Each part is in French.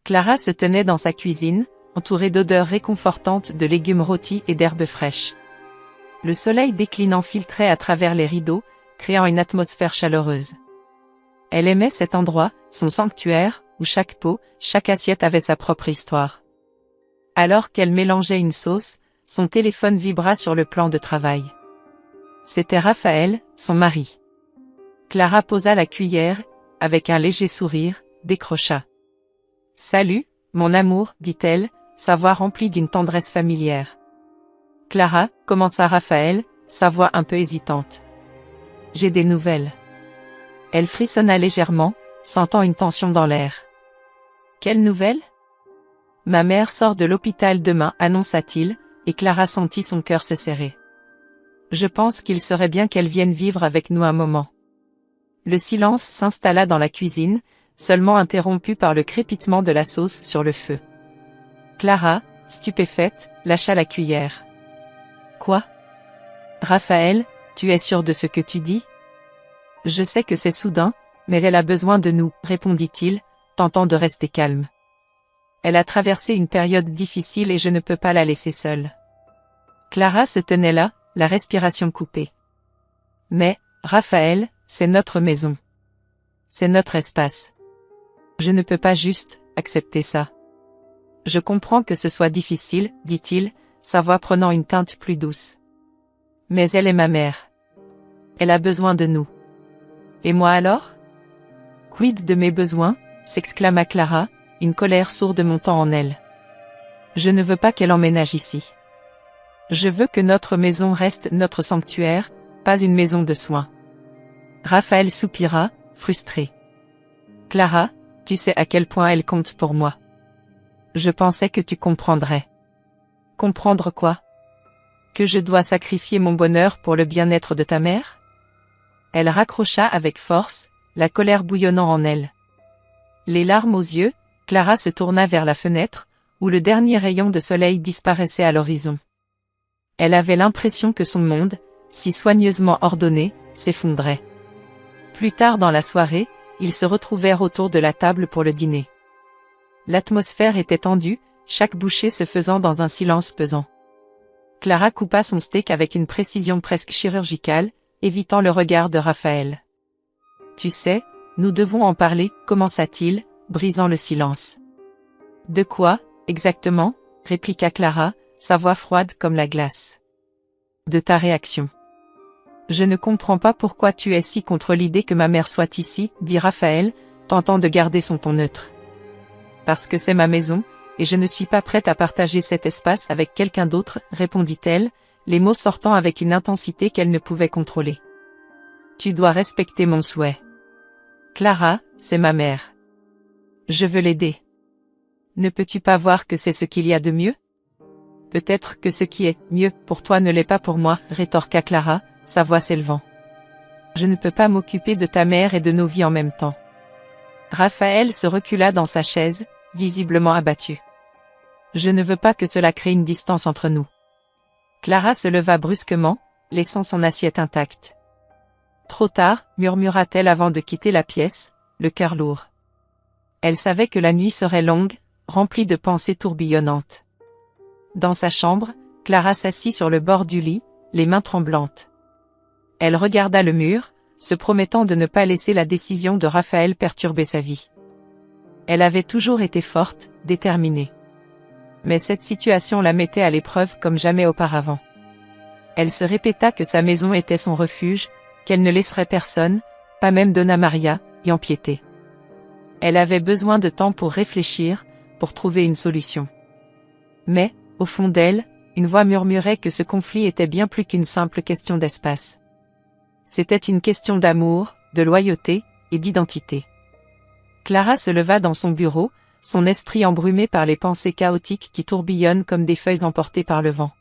Clara se tenait dans sa cuisine, entourée d'odeurs réconfortantes de légumes rôtis et d'herbes fraîches. Le soleil déclinant filtrait à travers les rideaux, créant une atmosphère chaleureuse. Elle aimait cet endroit, son sanctuaire, où chaque pot, chaque assiette avait sa propre histoire. Alors qu'elle mélangeait une sauce, son téléphone vibra sur le plan de travail. C'était Raphaël, son mari. Clara posa la cuillère, avec un léger sourire, décrocha. « Salut, mon amour, dit-elle, sa voix remplie d'une tendresse familière. « Clara, commença Raphaël, sa voix un peu hésitante. « J'ai des nouvelles. » Elle frissonna légèrement, sentant une tension dans l'air. « Quelle nouvelle ? » « Ma mère sort de l'hôpital demain, annonça-t-il, et Clara sentit son cœur se serrer. « Je pense qu'il serait bien qu'elle vienne vivre avec nous un moment. » Le silence s'installa dans la cuisine, seulement interrompu par le crépitement de la sauce sur le feu. Clara, stupéfaite, lâcha la cuillère. « Quoi ? Raphaël, tu es sûr de ce que tu dis ? » « Je sais que c'est soudain, mais elle a besoin de nous, répondit-il, tentant de rester calme. Elle a traversé une période difficile et je ne peux pas la laisser seule. Clara se tenait là, la respiration coupée. Mais, Raphaël, c'est notre maison. C'est notre espace. Je ne peux pas juste accepter ça. Je comprends que ce soit difficile, dit-il, sa voix prenant une teinte plus douce. Mais elle est ma mère. Elle a besoin de nous. Et moi alors ? Quid de mes besoins ? S'exclama Clara, une colère sourde montant en elle. Je ne veux pas qu'elle emménage ici. Je veux que notre maison reste notre sanctuaire, pas une maison de soins. Raphaël soupira, frustré. Clara, tu sais à quel point elle compte pour moi. Je pensais que tu comprendrais. Comprendre quoi ? Que je dois sacrifier mon bonheur pour le bien-être de ta mère ? Elle raccrocha avec force, la colère bouillonnant en elle. Les larmes aux yeux, Clara se tourna vers la fenêtre, où le dernier rayon de soleil disparaissait à l'horizon. Elle avait l'impression que son monde, si soigneusement ordonné, s'effondrait. Plus tard dans la soirée, ils se retrouvèrent autour de la table pour le dîner. L'atmosphère était tendue, chaque bouchée se faisant dans un silence pesant. Clara coupa son steak avec une précision presque chirurgicale, évitant le regard de Raphaël. « Tu sais, nous devons en parler, commença-t-il, brisant le silence. « De quoi, exactement ?» répliqua Clara, sa voix froide comme la glace. « De ta réaction. »« Je ne comprends pas pourquoi tu es si contre l'idée que ma mère soit ici, » dit Raphaël, tentant de garder son ton neutre. « Parce que c'est ma maison, et je ne suis pas prête à partager cet espace avec quelqu'un d'autre, » répondit-elle, les mots sortant avec une intensité qu'elle ne pouvait contrôler. « Tu dois respecter mon souhait. Clara, c'est ma mère. Je veux l'aider. Ne peux-tu pas voir que c'est ce qu'il y a de mieux ? Peut-être que ce qui est mieux pour toi ne l'est pas pour moi, rétorqua Clara, sa voix s'élevant. Je ne peux pas m'occuper de ta mère et de nos vies en même temps. Raphaël se recula dans sa chaise, visiblement abattu. Je ne veux pas que cela crée une distance entre nous. Clara se leva brusquement, laissant son assiette intacte. Trop tard, murmura-t-elle avant de quitter la pièce, le cœur lourd. Elle savait que la nuit serait longue, remplie de pensées tourbillonnantes. Dans sa chambre, Clara s'assit sur le bord du lit, les mains tremblantes. Elle regarda le mur, se promettant de ne pas laisser la décision de Raphaël perturber sa vie. Elle avait toujours été forte, déterminée. Mais cette situation la mettait à l'épreuve comme jamais auparavant. Elle se répéta que sa maison était son refuge, qu'elle ne laisserait personne, pas même Donna Maria, y empiéter. Elle avait besoin de temps pour réfléchir, pour trouver une solution. Mais, au fond d'elle, une voix murmurait que ce conflit était bien plus qu'une simple question d'espace. C'était une question d'amour, de loyauté, et d'identité. Clara se leva dans son bureau, son esprit embrumé par les pensées chaotiques qui tourbillonnent comme des feuilles emportées par le vent.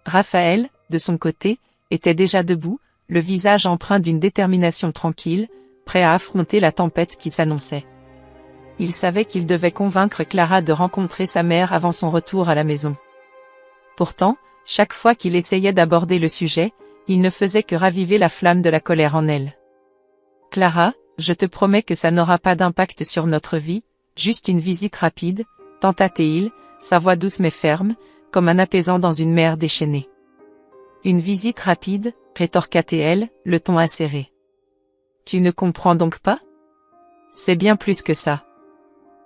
Raphaël, de son côté, était déjà debout, le visage empreint d'une détermination tranquille, prêt à affronter la tempête qui s'annonçait. Il savait qu'il devait convaincre Clara de rencontrer sa mère avant son retour à la maison. Pourtant, chaque fois qu'il essayait d'aborder le sujet, il ne faisait que raviver la flamme de la colère en elle. « Clara, je te promets que ça n'aura pas d'impact sur notre vie, » Juste une visite rapide, tenta-t-il, sa voix douce mais ferme, comme un apaisant dans une mer déchaînée. Une visite rapide, rétorqua-t-elle, le ton acéré. Tu ne comprends donc pas? C'est bien plus que ça.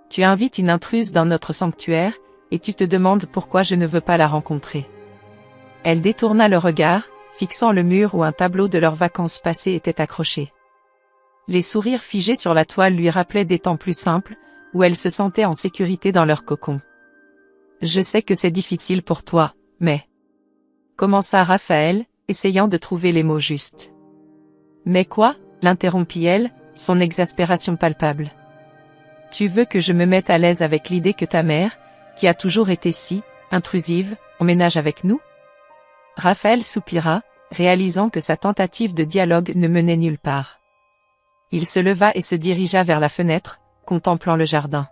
Tu invites une intruse dans notre sanctuaire, et tu te demandes pourquoi je ne veux pas la rencontrer. Elle détourna le regard, fixant le mur où un tableau de leurs vacances passées était accroché. Les sourires figés sur la toile lui rappelaient des temps plus simples, où elle se sentait en sécurité dans leur cocon. Je sais que c'est difficile pour toi, mais... commença Raphaël, essayant de trouver les mots justes. Mais quoi? L'interrompit-elle, son exaspération palpable. Tu veux que je me mette à l'aise avec l'idée que ta mère, qui a toujours été si intrusive, emménage avec nous? Raphaël soupira, réalisant que sa tentative de dialogue ne menait nulle part. Il se leva et se dirigea vers la fenêtre, contemplant le jardin.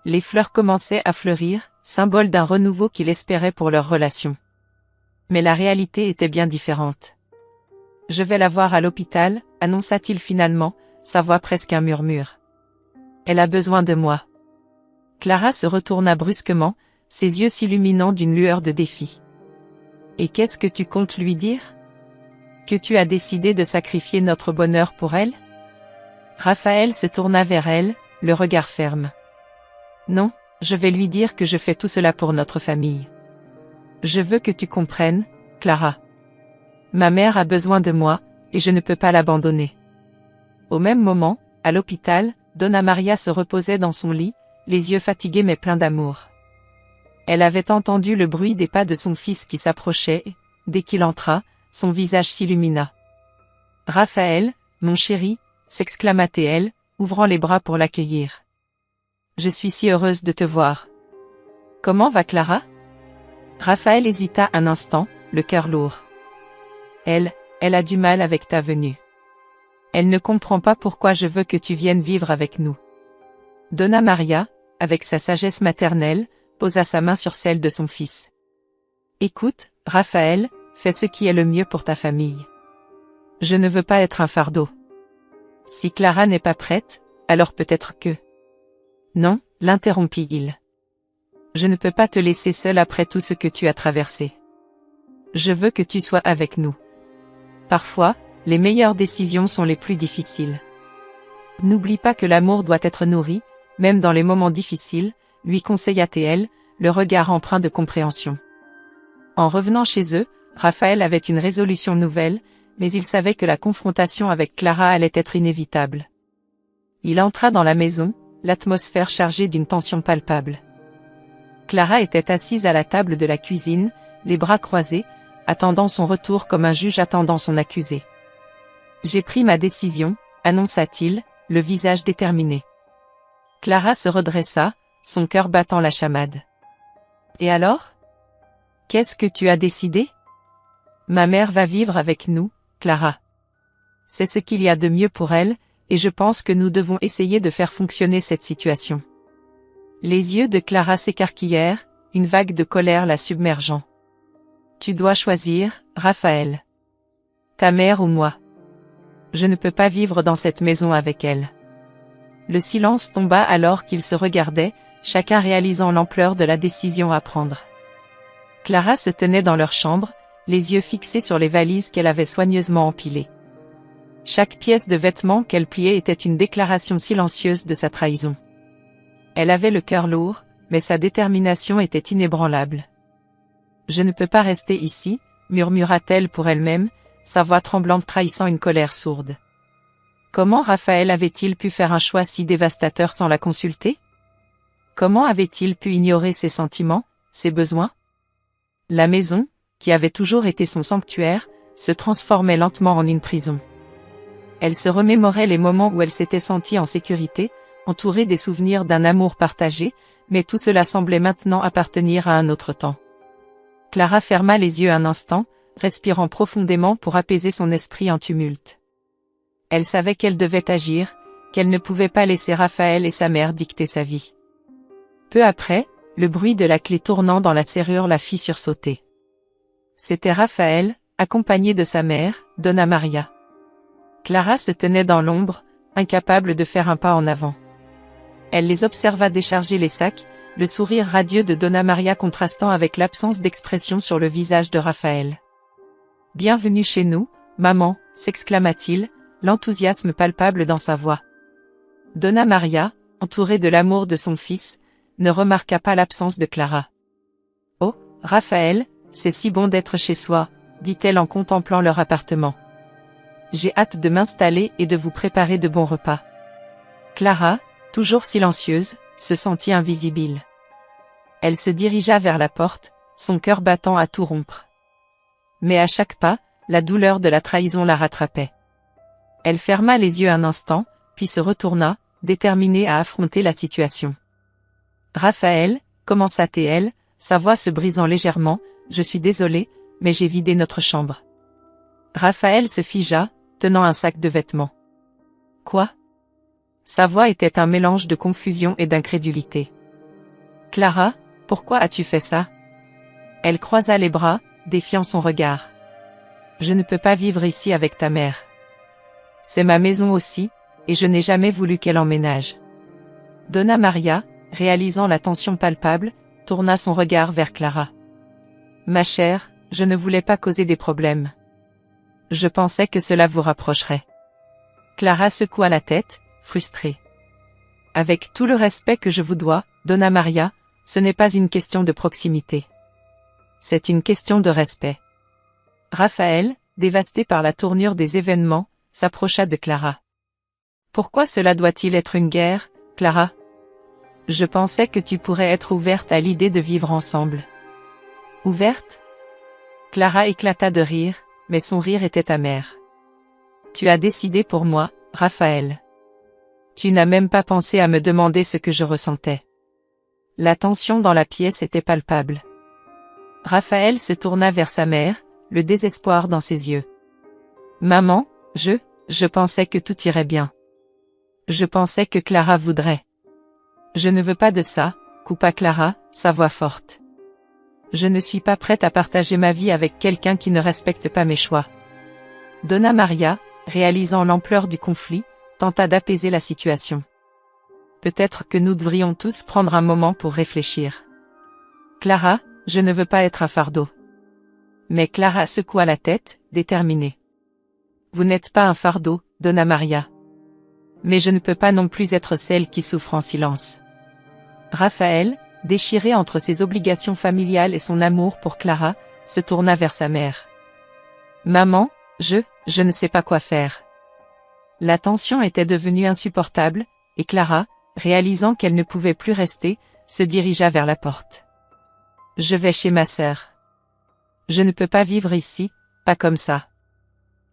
Les fleurs commençaient à fleurir, symbole d'un renouveau qu'il espérait pour leur relation. Mais la réalité était bien différente. Je vais la voir à l'hôpital, annonça-t-il finalement, sa voix presque un murmure. Elle a besoin de moi. Clara se retourna brusquement, ses yeux s'illuminant d'une lueur de défi. Et qu'est-ce que tu comptes lui dire? Que tu as décidé de sacrifier notre bonheur pour elle? Raphaël se tourna vers elle, le regard ferme. Non, je vais lui dire que je fais tout cela pour notre famille. Je veux que tu comprennes, Clara. Ma mère a besoin de moi, et je ne peux pas l'abandonner. Au même moment, à l'hôpital, Donna Maria se reposait dans son lit, les yeux fatigués mais pleins d'amour. Elle avait entendu le bruit des pas de son fils qui s'approchait et, dès qu'il entra, son visage s'illumina. « Raphaël, mon chéri !» s'exclama-t-elle, ouvrant les bras pour l'accueillir. « Je suis si heureuse de te voir. »« Comment va Clara ?» Raphaël hésita un instant, le cœur lourd. « Elle a du mal avec ta venue. Elle ne comprend pas pourquoi je veux que tu viennes vivre avec nous. » Donna Maria, avec sa sagesse maternelle, posa sa main sur celle de son fils. « Écoute, Raphaël, fais ce qui est le mieux pour ta famille. Je ne veux pas être un fardeau. Si Clara n'est pas prête, alors peut-être que... » Non, l'interrompit-il. Je ne peux pas te laisser seule après tout ce que tu as traversé. Je veux que tu sois avec nous. Parfois, les meilleures décisions sont les plus difficiles. N'oublie pas que l'amour doit être nourri, même dans les moments difficiles, lui conseilla-t-elle, le regard empreint de compréhension. En revenant chez eux, Raphaël avait une résolution nouvelle, mais il savait que la confrontation avec Clara allait être inévitable. Il entra dans la maison, l'atmosphère chargée d'une tension palpable. Clara était assise à la table de la cuisine, les bras croisés, attendant son retour comme un juge attendant son accusé. « J'ai pris ma décision », annonça-t-il, le visage déterminé. Clara se redressa, son cœur battant la chamade. « Et alors? Qu'est-ce que tu as décidé? » Ma mère va vivre avec nous, Clara. C'est ce qu'il y a de mieux pour elle, et je pense que nous devons essayer de faire fonctionner cette situation. Les yeux de Clara s'écarquillèrent, une vague de colère la submergeant. Tu dois choisir, Raphaël. Ta mère ou moi. Je ne peux pas vivre dans cette maison avec elle. Le silence tomba alors qu'ils se regardaient, chacun réalisant l'ampleur de la décision à prendre. Clara se tenait dans leur chambre, les yeux fixés sur les valises qu'elle avait soigneusement empilées. Chaque pièce de vêtement qu'elle pliait était une déclaration silencieuse de sa trahison. Elle avait le cœur lourd, mais sa détermination était inébranlable. « Je ne peux pas rester ici », murmura-t-elle pour elle-même, sa voix tremblante trahissant une colère sourde. Comment Raphaël avait-il pu faire un choix si dévastateur sans la consulter? Comment avait-il pu ignorer ses sentiments, ses besoins? La maison, qui avait toujours été son sanctuaire, se transformait lentement en une prison. Elle se remémorait les moments où elle s'était sentie en sécurité, entourée des souvenirs d'un amour partagé, mais tout cela semblait maintenant appartenir à un autre temps. Clara ferma les yeux un instant, respirant profondément pour apaiser son esprit en tumulte. Elle savait qu'elle devait agir, qu'elle ne pouvait pas laisser Raphaël et sa mère dicter sa vie. Peu après, le bruit de la clé tournant dans la serrure la fit sursauter. C'était Raphaël, accompagné de sa mère, Donna Maria. Clara se tenait dans l'ombre, incapable de faire un pas en avant. Elle les observa décharger les sacs, le sourire radieux de Donna Maria contrastant avec l'absence d'expression sur le visage de Raphaël. « Bienvenue chez nous, maman », s'exclama-t-il, l'enthousiasme palpable dans sa voix. Donna Maria, entourée de l'amour de son fils, ne remarqua pas l'absence de Clara. « Oh, Raphaël, c'est si bon d'être chez soi », dit-elle en contemplant leur appartement. « J'ai hâte de m'installer et de vous préparer de bons repas. » Clara, toujours silencieuse, se sentit invisible. Elle se dirigea vers la porte, son cœur battant à tout rompre. Mais à chaque pas, la douleur de la trahison la rattrapait. Elle ferma les yeux un instant, puis se retourna, déterminée à affronter la situation. « Raphaël, commença-t-elle, sa voix se brisant légèrement, je suis désolée, mais j'ai vidé notre chambre. » Raphaël se figea, tenant un sac de vêtements. « Quoi ?» Sa voix était un mélange de confusion et d'incrédulité. « Clara, pourquoi as-tu fait ça ?» Elle croisa les bras, défiant son regard. « Je ne peux pas vivre ici avec ta mère. C'est ma maison aussi, et je n'ai jamais voulu qu'elle emménage. » Donna Maria, réalisant la tension palpable, tourna son regard vers Clara. « Ma chère, je ne voulais pas causer des problèmes. Je pensais que cela vous rapprocherait. » Clara secoua la tête, frustrée. « Avec tout le respect que je vous dois, Donna Maria, ce n'est pas une question de proximité. C'est une question de respect. » Raphaël, dévasté par la tournure des événements, s'approcha de Clara. « Pourquoi cela doit-il être une guerre, Clara ? Je pensais que tu pourrais être ouverte à l'idée de vivre ensemble. » « Ouverte ?» Clara éclata de rire, mais son rire était amer. « Tu as décidé pour moi, Raphaël. Tu n'as même pas pensé à me demander ce que je ressentais. » La tension dans la pièce était palpable. Raphaël se tourna vers sa mère, le désespoir dans ses yeux. « Maman, je pensais que tout irait bien. Je pensais que Clara voudrait. »« Je ne veux pas de ça, » coupa Clara, sa voix forte. « Je ne suis pas prête à partager ma vie avec quelqu'un qui ne respecte pas mes choix. » Donna Maria, réalisant l'ampleur du conflit, tenta d'apaiser la situation. « Peut-être que nous devrions tous prendre un moment pour réfléchir. Clara, je ne veux pas être un fardeau. » Mais Clara secoua la tête, déterminée. « Vous n'êtes pas un fardeau, Donna Maria. Mais je ne peux pas non plus être celle qui souffre en silence. » Raphaël, déchiré entre ses obligations familiales et son amour pour Clara, se tourna vers sa mère. « Maman, je ne sais pas quoi faire. » La tension était devenue insupportable, et Clara, réalisant qu'elle ne pouvait plus rester, se dirigea vers la porte. « Je vais chez ma sœur. Je ne peux pas vivre ici, pas comme ça. »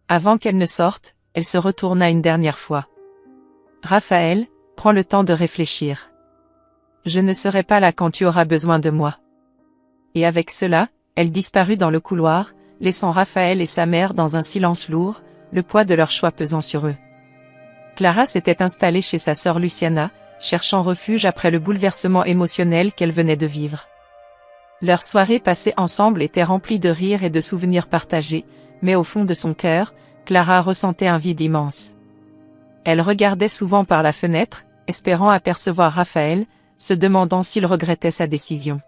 Avant qu'elle ne sorte, elle se retourna une dernière fois. « Raphaël, prends le temps de réfléchir. Je ne serai pas là quand tu auras besoin de moi. » Et avec cela, elle disparut dans le couloir, laissant Raphaël et sa mère dans un silence lourd, le poids de leur choix pesant sur eux. Clara s'était installée chez sa sœur Luciana, cherchant refuge après le bouleversement émotionnel qu'elle venait de vivre. Leur soirée passée ensemble était remplie de rires et de souvenirs partagés, mais au fond de son cœur, Clara ressentait un vide immense. Elle regardait souvent par la fenêtre, espérant apercevoir Raphaël, se demandant s'il regrettait sa décision.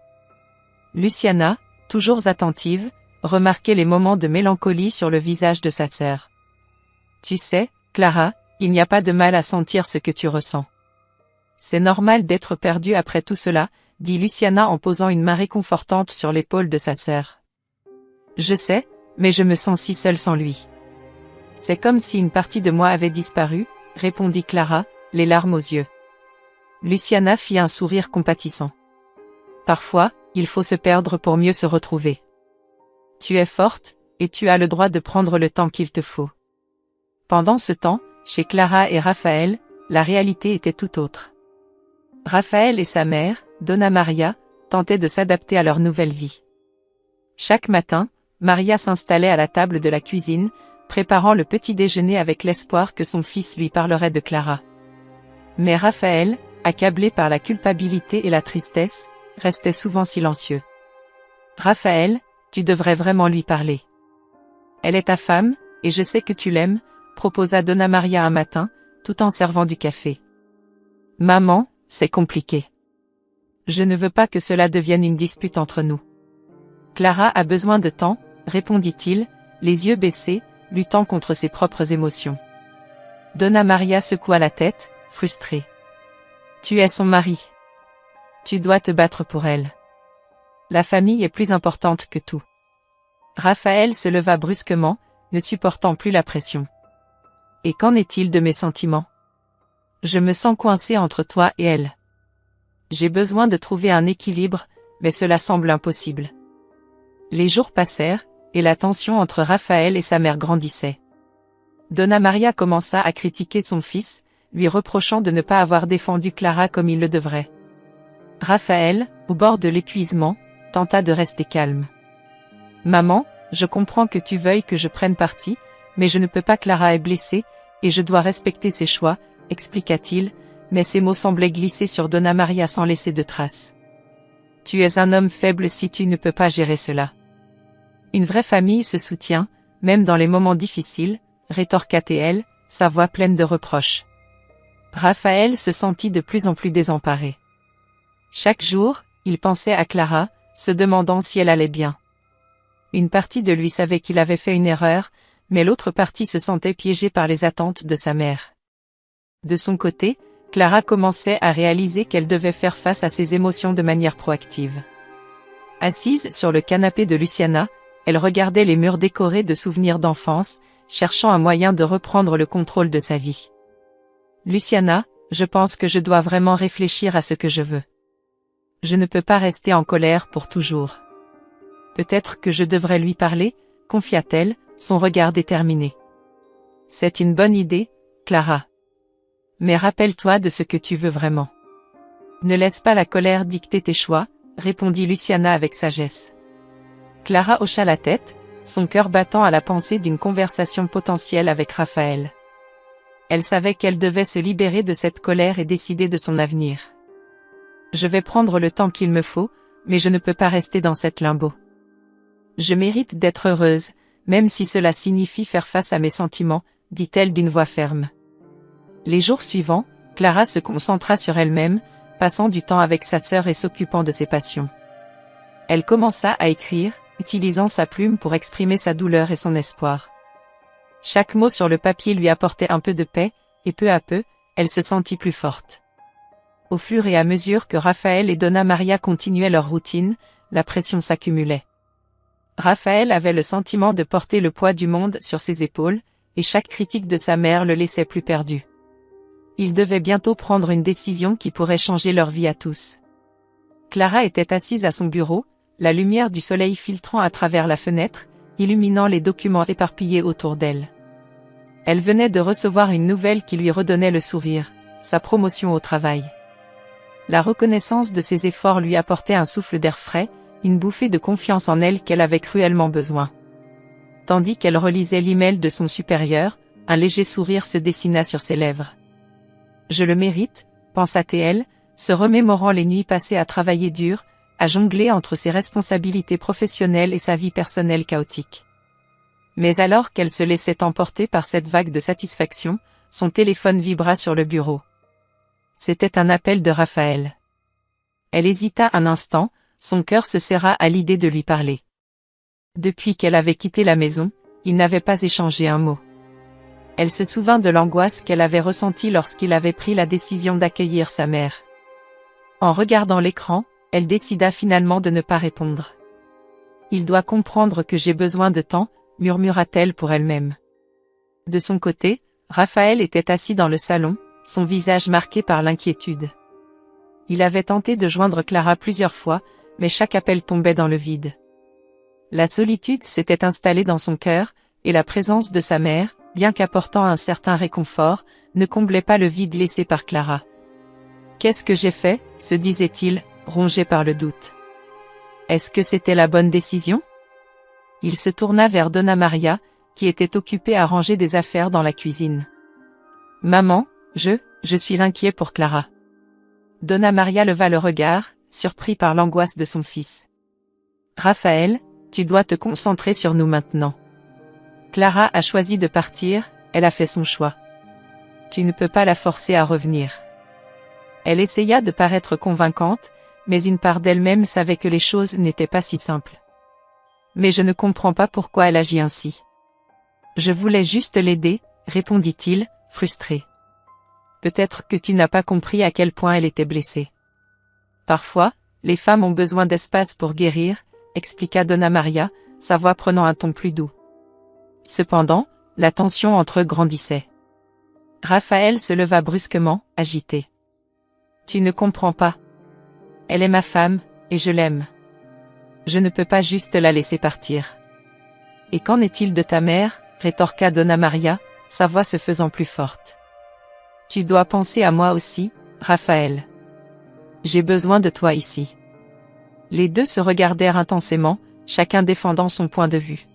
Luciana, toujours attentive, remarquait les moments de mélancolie sur le visage de sa sœur. « Tu sais, Clara, il n'y a pas de mal à sentir ce que tu ressens. C'est normal d'être perdue après tout cela, » dit Luciana en posant une main réconfortante sur l'épaule de sa sœur. « Je sais, mais je me sens si seule sans lui. C'est comme si une partie de moi avait disparu, » répondit Clara, les larmes aux yeux. Luciana fit un sourire compatissant. « Parfois, il faut se perdre pour mieux se retrouver. Tu es forte, et tu as le droit de prendre le temps qu'il te faut. » Pendant ce temps, chez Clara et Raphaël, la réalité était tout autre. Raphaël et sa mère, Donna Maria, tentaient de s'adapter à leur nouvelle vie. Chaque matin, Maria s'installait à la table de la cuisine, préparant le petit déjeuner avec l'espoir que son fils lui parlerait de Clara. Mais Raphaël, accablé par la culpabilité et la tristesse, restait souvent silencieux. « Raphaël, tu devrais vraiment lui parler. Elle est ta femme, et je sais que tu l'aimes, » proposa Donna Maria un matin, tout en servant du café. « Maman, c'est compliqué. Je ne veux pas que cela devienne une dispute entre nous. Clara a besoin de temps, répondit-il, les yeux baissés, luttant contre ses propres émotions. Donna Maria secoua la tête, frustrée. Tu es son mari. Tu dois te battre pour elle. La famille est plus importante que tout. Raphaël se leva brusquement, ne supportant plus la pression. Et qu'en est-il de mes sentiments? Je me sens coincé entre toi et elle. J'ai besoin de trouver un équilibre, mais cela semble impossible. Les jours passèrent, et la tension entre Raphaël et sa mère grandissait. Donna Maria commença à critiquer son fils, lui reprochant de ne pas avoir défendu Clara comme il le devrait. Raphaël, au bord de l'épuisement, tenta de rester calme. « Maman, je comprends que tu veuilles que je prenne parti, mais je ne peux pas. Clara est blessée, et je dois respecter ses choix, expliqua-t-il, mais ses mots semblaient glisser sur Donna Maria sans laisser de traces. Tu es un homme faible si tu ne peux pas gérer cela. Une vraie famille se soutient, même dans les moments difficiles, rétorqua-t-elle, sa voix pleine de reproches. Raphaël se sentit de plus en plus désemparé. Chaque jour, il pensait à Clara, se demandant si elle allait bien. Une partie de lui savait qu'il avait fait une erreur, mais l'autre partie se sentait piégée par les attentes de sa mère. De son côté, Clara commençait à réaliser qu'elle devait faire face à ses émotions de manière proactive. Assise sur le canapé de Luciana, elle regardait les murs décorés de souvenirs d'enfance, cherchant un moyen de reprendre le contrôle de sa vie. « Luciana, je pense que je dois vraiment réfléchir à ce que je veux. Je ne peux pas rester en colère pour toujours. Peut-être que je devrais lui parler, confia-t-elle, son regard déterminé. C'est une bonne idée, Clara. Mais rappelle-toi de ce que tu veux vraiment. Ne laisse pas la colère dicter tes choix, répondit Luciana avec sagesse. Clara hocha la tête, son cœur battant à la pensée d'une conversation potentielle avec Raphaël. Elle savait qu'elle devait se libérer de cette colère et décider de son avenir. Je vais prendre le temps qu'il me faut, mais je ne peux pas rester dans cette limbo. Je mérite d'être heureuse, même si cela signifie faire face à mes sentiments, dit-elle d'une voix ferme. Les jours suivants, Clara se concentra sur elle-même, passant du temps avec sa sœur et s'occupant de ses passions. Elle commença à écrire, utilisant sa plume pour exprimer sa douleur et son espoir. Chaque mot sur le papier lui apportait un peu de paix, et peu à peu, elle se sentit plus forte. Au fur et à mesure que Raphaël et Donna Maria continuaient leur routine, la pression s'accumulait. Raphaël avait le sentiment de porter le poids du monde sur ses épaules, et chaque critique de sa mère le laissait plus perdu. Il devait bientôt prendre une décision qui pourrait changer leur vie à tous. Clara était assise à son bureau, la lumière du soleil filtrant à travers la fenêtre, illuminant les documents éparpillés autour d'elle. Elle venait de recevoir une nouvelle qui lui redonnait le sourire, sa promotion au travail. La reconnaissance de ses efforts lui apportait un souffle d'air frais, une bouffée de confiance en elle qu'elle avait cruellement besoin. Tandis qu'elle relisait l'email de son supérieur, un léger sourire se dessina sur ses lèvres. « Je le mérite », pensa-t-elle, se remémorant les nuits passées à travailler dur, à jongler entre ses responsabilités professionnelles et sa vie personnelle chaotique. Mais alors qu'elle se laissait emporter par cette vague de satisfaction, son téléphone vibra sur le bureau. C'était un appel de Raphaël. Elle hésita un instant, son cœur se serra à l'idée de lui parler. Depuis qu'elle avait quitté la maison, ils n'avaient pas échangé un mot. Elle se souvint de l'angoisse qu'elle avait ressentie lorsqu'il avait pris la décision d'accueillir sa mère. En regardant l'écran, elle décida finalement de ne pas répondre. « Il doit comprendre que j'ai besoin de temps », murmura-t-elle pour elle-même. De son côté, Raphaël était assis dans le salon, son visage marqué par l'inquiétude. Il avait tenté de joindre Clara plusieurs fois, mais chaque appel tombait dans le vide. La solitude s'était installée dans son cœur, et la présence de sa mère, bien qu'apportant un certain réconfort, ne comblait pas le vide laissé par Clara. « Qu'est-ce que j'ai fait ?» se disait-il, rongé par le doute. « Est-ce que c'était la bonne décision ?» Il se tourna vers Donna Maria, qui était occupée à ranger des affaires dans la cuisine. « Maman, je suis inquiet pour Clara. » Donna Maria leva le regard, surpris par l'angoisse de son fils. « Raphaël, tu dois te concentrer sur nous maintenant. Clara a choisi de partir, elle a fait son choix. Tu ne peux pas la forcer à revenir. Elle essaya de paraître convaincante, mais une part d'elle-même savait que les choses n'étaient pas si simples. Mais je ne comprends pas pourquoi elle agit ainsi. Je voulais juste l'aider, répondit-il, frustré. Peut-être que tu n'as pas compris à quel point elle était blessée. Parfois, les femmes ont besoin d'espace pour guérir, expliqua Donna Maria, sa voix prenant un ton plus doux. Cependant, la tension entre eux grandissait. Raphaël se leva brusquement, agité. Tu ne comprends pas. Elle est ma femme, et je l'aime. Je ne peux pas juste la laisser partir. Et qu'en est-il de ta mère, rétorqua Donna Maria, sa voix se faisant plus forte. Tu dois penser à moi aussi, Raphaël. J'ai besoin de toi ici. Les deux se regardèrent intensément, chacun défendant son point de vue.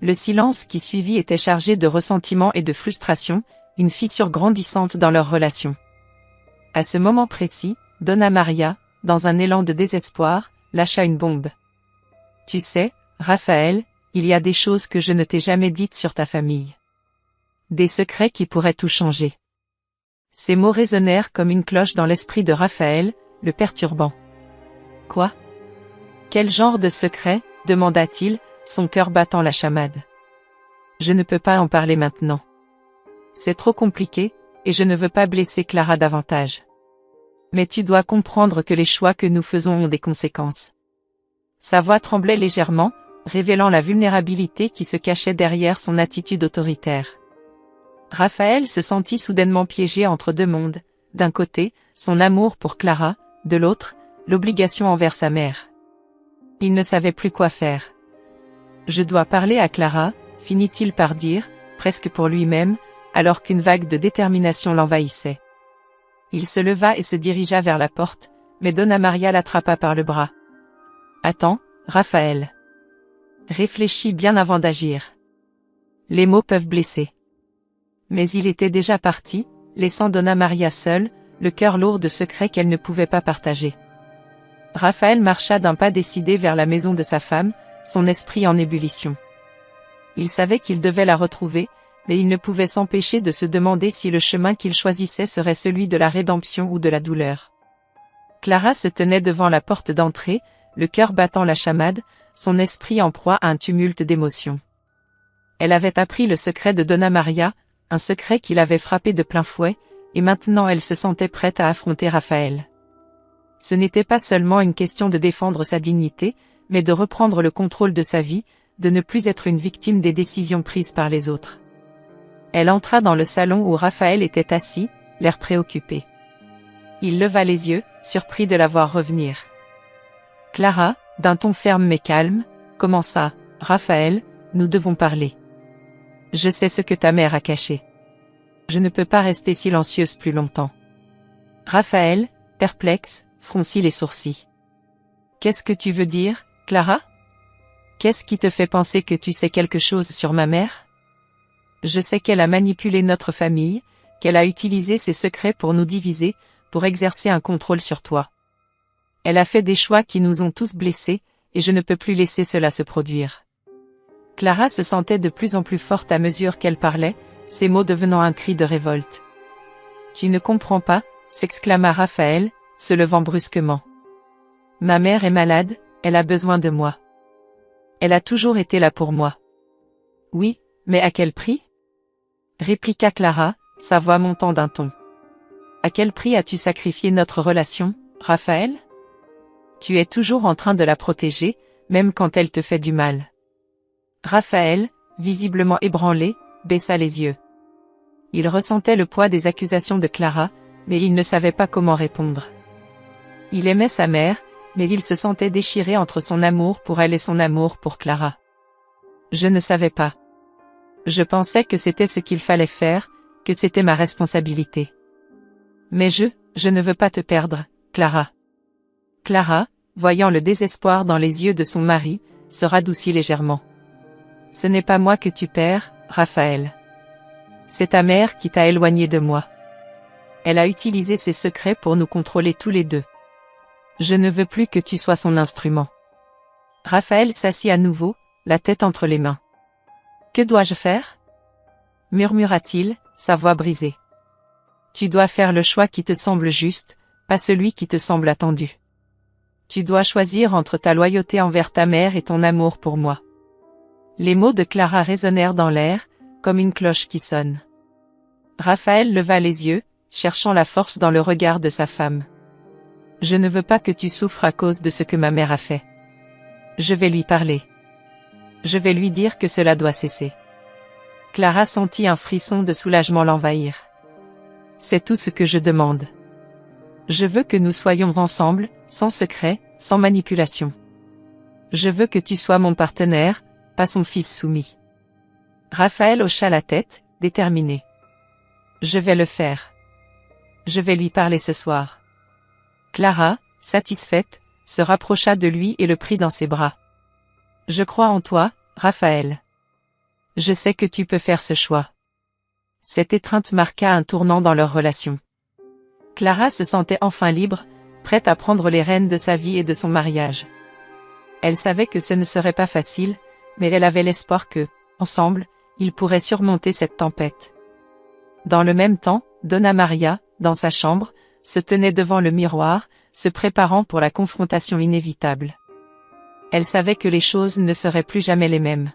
Le silence qui suivit était chargé de ressentiment et de frustration, une fissure grandissante dans leur relation. À ce moment précis, Donna Maria, dans un élan de désespoir, lâcha une bombe. Tu sais, Raphaël, il y a des choses que je ne t'ai jamais dites sur ta famille. Des secrets qui pourraient tout changer. Ces mots résonnèrent comme une cloche dans l'esprit de Raphaël, le perturbant. Quoi? Quel genre de secret? Demanda-t-il, son cœur battant la chamade. Je ne peux pas en parler maintenant. C'est trop compliqué, et je ne veux pas blesser Clara davantage. Mais tu dois comprendre que les choix que nous faisons ont des conséquences. Sa voix tremblait légèrement, révélant la vulnérabilité qui se cachait derrière son attitude autoritaire. Raphaël se sentit soudainement piégé entre deux mondes, d'un côté, son amour pour Clara, de l'autre, l'obligation envers sa mère. Il ne savait plus quoi faire. Je dois parler à Clara, finit-il par dire, presque pour lui-même, alors qu'une vague de détermination l'envahissait. Il se leva et se dirigea vers la porte, mais Donna Maria l'attrapa par le bras. Attends, Raphaël. Réfléchis bien avant d'agir. Les mots peuvent blesser. Mais il était déjà parti, laissant Donna Maria seule, le cœur lourd de secrets qu'elle ne pouvait pas partager. Raphaël marcha d'un pas décidé vers la maison de sa femme, son esprit en ébullition. Il savait qu'il devait la retrouver, mais il ne pouvait s'empêcher de se demander si le chemin qu'il choisissait serait celui de la rédemption ou de la douleur. Clara se tenait devant la porte d'entrée, le cœur battant la chamade, son esprit en proie à un tumulte d'émotions. Elle avait appris le secret de Donna Maria, un secret qui l'avait frappé de plein fouet, et maintenant elle se sentait prête à affronter Raphaël. Ce n'était pas seulement une question de défendre sa dignité, mais de reprendre le contrôle de sa vie, de ne plus être une victime des décisions prises par les autres. Elle entra dans le salon où Raphaël était assis, l'air préoccupé. Il leva les yeux, surpris de la voir revenir. Clara, d'un ton ferme mais calme, commença, « Raphaël, nous devons parler. Je sais ce que ta mère a caché. Je ne peux pas rester silencieuse plus longtemps. » Raphaël, perplexe, froncit les sourcils. « Qu'est-ce que tu veux dire, Clara? Qu'est-ce qui te fait penser que tu sais quelque chose sur ma mère? Je sais qu'elle a manipulé notre famille, qu'elle a utilisé ses secrets pour nous diviser, pour exercer un contrôle sur toi. Elle a fait des choix qui nous ont tous blessés, et je ne peux plus laisser cela se produire. » Clara se sentait de plus en plus forte à mesure qu'elle parlait, ses mots devenant un cri de révolte. « Tu ne comprends pas, » s'exclama Raphaël, se levant brusquement. « Ma mère est malade, elle a besoin de moi. Elle a toujours été là pour moi. »« Oui, mais à quel prix ?» répliqua Clara, sa voix montant d'un ton. « À quel prix as-tu sacrifié notre relation, Raphaël? Tu es toujours en train de la protéger, même quand elle te fait du mal. » Raphaël, visiblement ébranlé, baissa les yeux. Il ressentait le poids des accusations de Clara, mais il ne savait pas comment répondre. Il aimait sa mère, mais il se sentait déchiré entre son amour pour elle et son amour pour Clara. Je ne savais pas. Je pensais que c'était ce qu'il fallait faire, que c'était ma responsabilité. Mais je ne veux pas te perdre, Clara. Clara, voyant le désespoir dans les yeux de son mari, se radoucit légèrement. Ce n'est pas moi que tu perds, Raphaël. C'est ta mère qui t'a éloigné de moi. Elle a utilisé ses secrets pour nous contrôler tous les deux. Je ne veux plus que tu sois son instrument. Raphaël s'assit à nouveau, la tête entre les mains. Que dois-je faire? Murmura-t-il, sa voix brisée. Tu dois faire le choix qui te semble juste, pas celui qui te semble attendu. Tu dois choisir entre ta loyauté envers ta mère et ton amour pour moi. Les mots de Clara résonnèrent dans l'air, comme une cloche qui sonne. Raphaël leva les yeux, cherchant la force dans le regard de sa femme. Je ne veux pas que tu souffres à cause de ce que ma mère a fait. Je vais lui parler. Je vais lui dire que cela doit cesser. Clara sentit un frisson de soulagement l'envahir. C'est tout ce que je demande. Je veux que nous soyons ensemble, sans secret, sans manipulation. Je veux que tu sois mon partenaire, pas son fils soumis. Raphaël hocha la tête, déterminé. Je vais le faire. Je vais lui parler ce soir. Clara, satisfaite, se rapprocha de lui et le prit dans ses bras. Je crois en toi, Raphaël. Je sais que tu peux faire ce choix. Cette étreinte marqua un tournant dans leur relation. Clara se sentait enfin libre, prête à prendre les rênes de sa vie et de son mariage. Elle savait que ce ne serait pas facile, mais elle avait l'espoir que, ensemble, ils pourraient surmonter cette tempête. Dans le même temps, Donna Maria, dans sa chambre, se tenait devant le miroir, se préparant pour la confrontation inévitable. Elle savait que les choses ne seraient plus jamais les mêmes.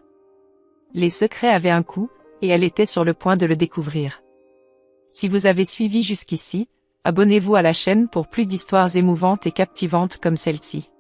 Les secrets avaient un coût, et elle était sur le point de le découvrir. Si vous avez suivi jusqu'ici, abonnez-vous à la chaîne pour plus d'histoires émouvantes et captivantes comme celle-ci.